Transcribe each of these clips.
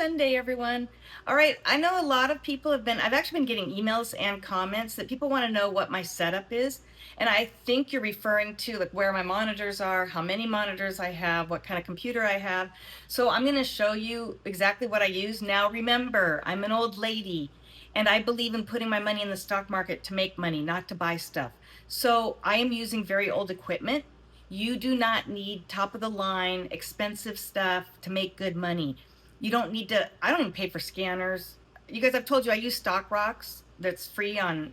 Sunday, everyone. All right, I know a lot of people I've actually been getting emails and comments that people want to know what my setup is. And I think you're referring to like where my monitors are, how many monitors I have, what kind of computer I have. So I'm going to show you exactly what I use. Now, remember, I'm an old lady and I believe in putting my money in the stock market to make money, not to buy stuff. So I am using very old equipment. You do not need top of the line, expensive stuff to make good money. You don't need to, I don't even pay for scanners. You guys, I've told you I use Stock Rocks that's free on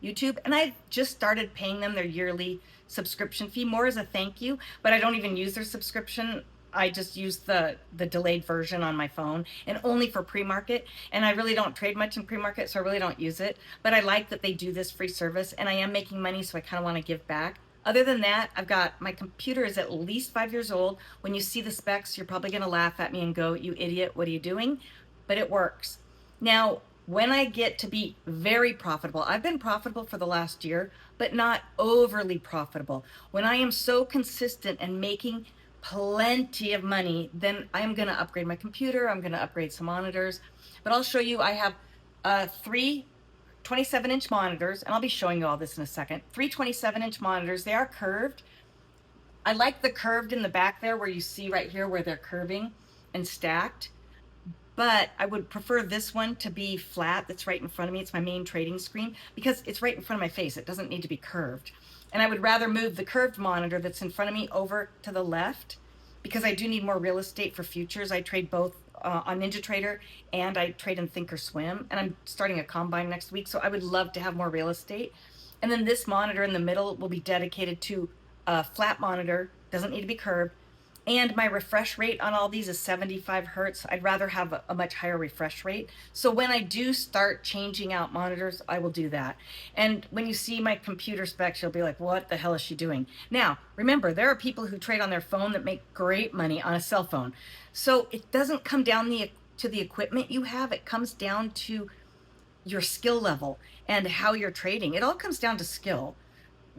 YouTube, and I've just started paying them their yearly subscription fee, more as a thank you, but I don't even use their subscription. I just use the delayed version on my phone and only for pre-market. And I really don't trade much in pre-market, so I really don't use it. But I like that they do this free service, and I am making money, so I kind of want to give back. Other than that, I've got my computer is at least 5 years old. When you see the specs, you're probably going to laugh at me and go, "You idiot, what are you doing?" But it works. Now, when I get to be very profitable, I've been profitable for the last year, but not overly profitable. When I am so consistent and making plenty of money, then I'm going to upgrade my computer. I'm going to upgrade some monitors. But I'll show you, I have three 27-inch monitors, and I'll be showing you all this in a second. Three 27-inch monitors. They are curved. I like the curved in the back there where you see right here where they're curving and stacked. But I would prefer this one to be flat. That's right in front of me. It's my main trading screen because it's right in front of my face. It doesn't need to be curved. And I would rather move the curved monitor that's in front of me over to the left because I do need more real estate for futures. I trade both on NinjaTrader and I trade in THINKORSWIM, and I'm starting a combine next week, so I would love to have more real estate. And then this monitor in the middle will be dedicated to a flat monitor, doesn't need to be curved, and my refresh rate on all these is 75 hertz. I'd rather have a much higher refresh rate. So when I do start changing out monitors, I will do that. And when you see my computer specs, you'll be like, what the hell is she doing? Now, remember, there are people who trade on their phone that make great money on a cell phone. So it doesn't come down to the equipment you have. It comes down to your skill level and how you're trading. It all comes down to skill.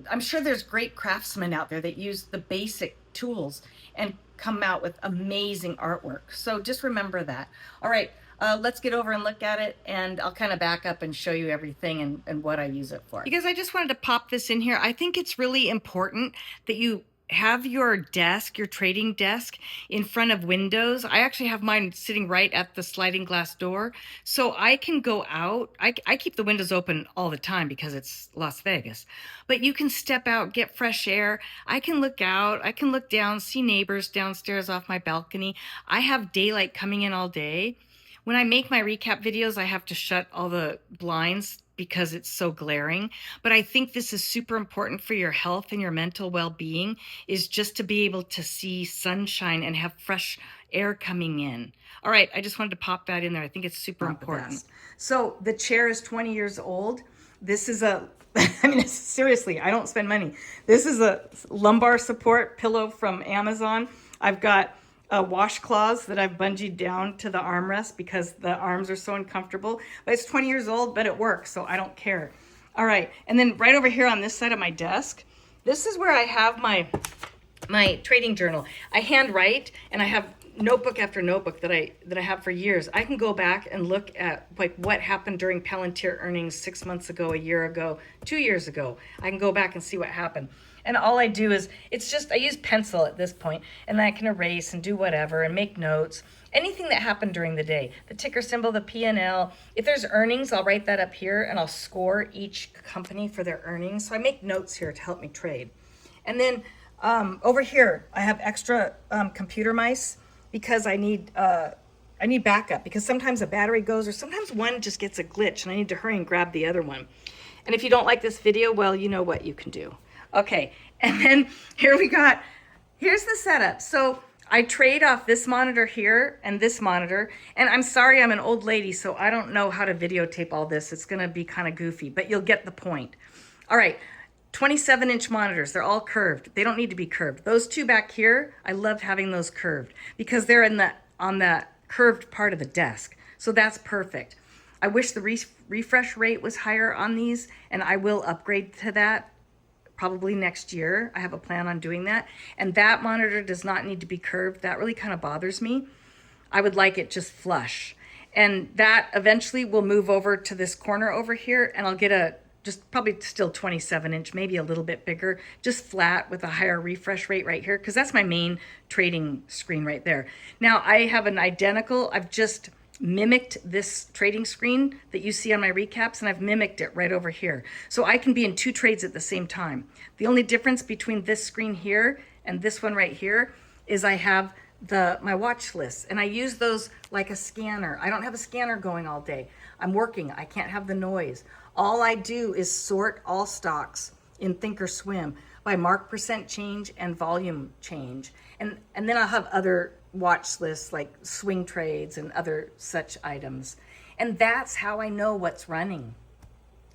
I'm sure there's great craftsmen out there that use the basic tools and come out with amazing artwork. So just remember that. All right, let's get over and look at it, and I'll kind of back up and show you everything and what I use it for. Because I just wanted to pop this in here. I think it's really important that you have your desk, your trading desk, in front of windows. I actually have mine sitting right at the sliding glass door, so I can go out. I keep the windows open all the time because it's Las Vegas, but you can step out, get fresh air. I can look out, I can look down, see neighbors downstairs off my balcony. I have daylight coming in all day. When I make my recap videos, I have to shut all the blinds because it's so glaring. But I think this is super important for your health and your mental well-being, is just to be able to see sunshine and have fresh air coming in. All right, I just wanted to pop that in there. I think it's super important. So the chair is 20 years old. This is a, I mean, seriously, I don't spend money. This is a lumbar support pillow from Amazon. I've got washcloths that I've bungeed down to the armrest because the arms are so uncomfortable. But it's 20 years old, but it works, so I don't care. All right, and then right over here on this side of my desk, this is where I have my trading journal. I handwrite, and I have notebook after notebook that I have for years. I can go back and look at like what happened during Palantir earnings 6 months ago, a year ago, 2 years ago. I can go back and see what happened. And all I do is, it's just, I use pencil at this point, and I can erase and do whatever and make notes. Anything that happened during the day, the ticker symbol, the P&L. If there's earnings, I'll write that up here and I'll score each company for their earnings. So I make notes here to help me trade. And then over here, I have extra computer mice because I need backup, because sometimes a battery goes, or sometimes one just gets a glitch and I need to hurry and grab the other one. And if you don't like this video, well, you know what you can do. Okay, and then here's the setup. So I trade off this monitor here and this monitor, and I'm sorry, I'm an old lady, so I don't know how to videotape all this. It's gonna be kind of goofy, but you'll get the point. All right, 27-inch monitors, they're all curved. They don't need to be curved. Those two back here, I love having those curved because they're on the curved part of the desk. So that's perfect. I wish the refresh rate was higher on these, and I will upgrade to that probably next year. I have a plan on doing that. And that monitor does not need to be curved. That really kind of bothers me. I would like it just flush. And that eventually will move over to this corner over here, and I'll get a just probably still 27-inch, maybe a little bit bigger, just flat with a higher refresh rate right here, because that's my main trading screen right there. Now I have an identical, I've just mimicked this trading screen that you see on my recaps, and I've mimicked it right over here. So I can be in 2 trades at the same time. The only difference between this screen here and this one right here is I have my watch lists, and I use those like a scanner. I don't have a scanner going all day. I'm working, I can't have the noise. All I do is sort all stocks in THINKORSWIM by mark percent change and volume change. And then I'll have other watch lists like swing trades and other such items. And that's how I know what's running.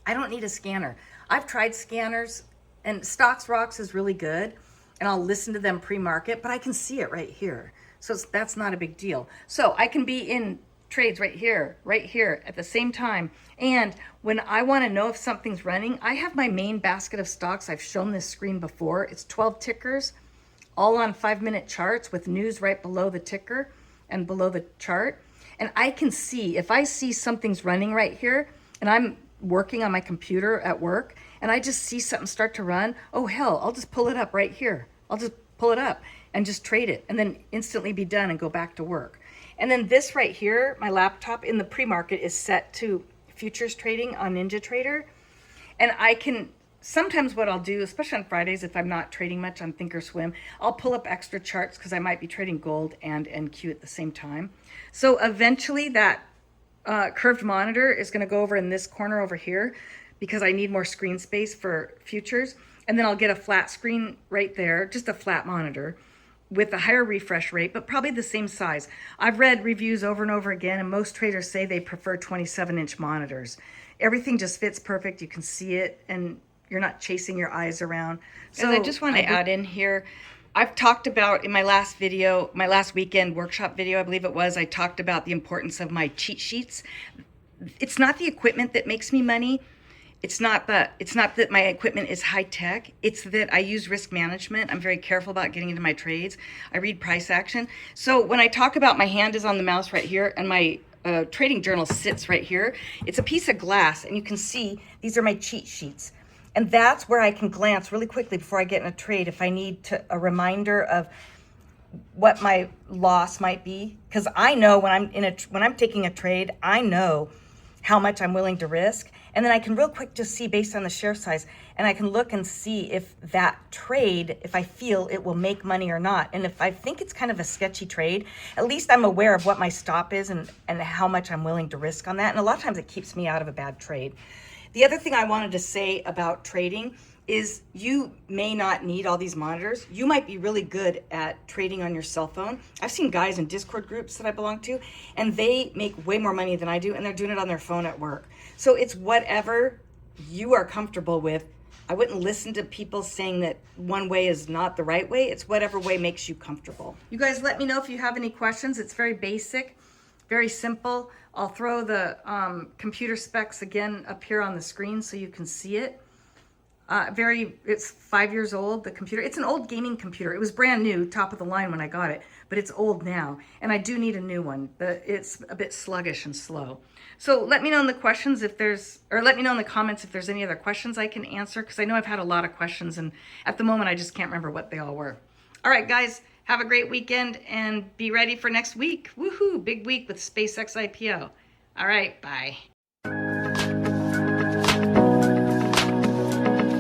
I don't need a scanner. I've tried scanners, and Stocks Rocks is really good, and I'll listen to them pre-market, but I can see it right here. So that's not a big deal. So I can be in trades right here at the same time. And when I want to know if something's running, I have my main basket of stocks. I've shown this screen before. It's 12 tickers, all on 5-minute charts with news right below the ticker and below the chart. And I can see, if I see something's running right here, and I'm working on my computer at work, and I just see something start to run, oh hell, I'll just pull it up right here. I'll just pull it up and just trade it, and then instantly be done and go back to work. And then this right here, my laptop in the pre-market is set to futures trading on NinjaTrader. And I can, sometimes what I'll do, especially on Fridays, if I'm not trading much on THINKORSWIM, I'll pull up extra charts because I might be trading gold and NQ at the same time. So eventually that curved monitor is going to go over in this corner over here because I need more screen space for futures. And then I'll get a flat screen right there, just a flat monitor with a higher refresh rate, but probably the same size. I've read reviews over and over again, and most traders say they prefer 27-inch monitors. Everything just fits perfect. You can see it, and you're not chasing your eyes around. So I just want to add in here, I've talked about in my last video, my last weekend workshop video, I believe it was, I talked about the importance of my cheat sheets. It's not the equipment that makes me money. It's not that my equipment is high tech. It's that I use risk management. I'm very careful about getting into my trades. I read price action. So when I talk about my hand is on the mouse right here and my trading journal sits right here, it's a piece of glass, and you can see these are my cheat sheets. And that's where I can glance really quickly before I get in a trade if I need a reminder of what my loss might be. Because I know when I'm taking a trade, I know how much I'm willing to risk. And then I can real quick just see based on the share size, and I can look and see if that trade, if I feel it will make money or not. And if I think it's kind of a sketchy trade, at least I'm aware of what my stop is and how much I'm willing to risk on that. And a lot of times it keeps me out of a bad trade. The other thing I wanted to say about trading is you may not need all these monitors. You might be really good at trading on your cell phone. I've seen guys in Discord groups that I belong to, and they make way more money than I do, and they're doing it on their phone at work. So it's whatever you are comfortable with. I wouldn't listen to people saying that one way is not the right way. It's whatever way makes you comfortable. You guys let me know if you have any questions. It's very basic, very simple. I'll throw the computer specs again up here on the screen so you can see it. It's 5 years old, the computer. It's an old gaming computer. It was brand new, top of the line when I got it, but it's old now, and I do need a new one. It's a bit sluggish and slow. So let me know in the questions let me know in the comments if there's any other questions I can answer, because I know I've had a lot of questions, and at the moment I just can't remember what they all were. All right, guys, have a great weekend, and be ready for next week. Woohoo, big week with SpaceX IPO. All right, bye.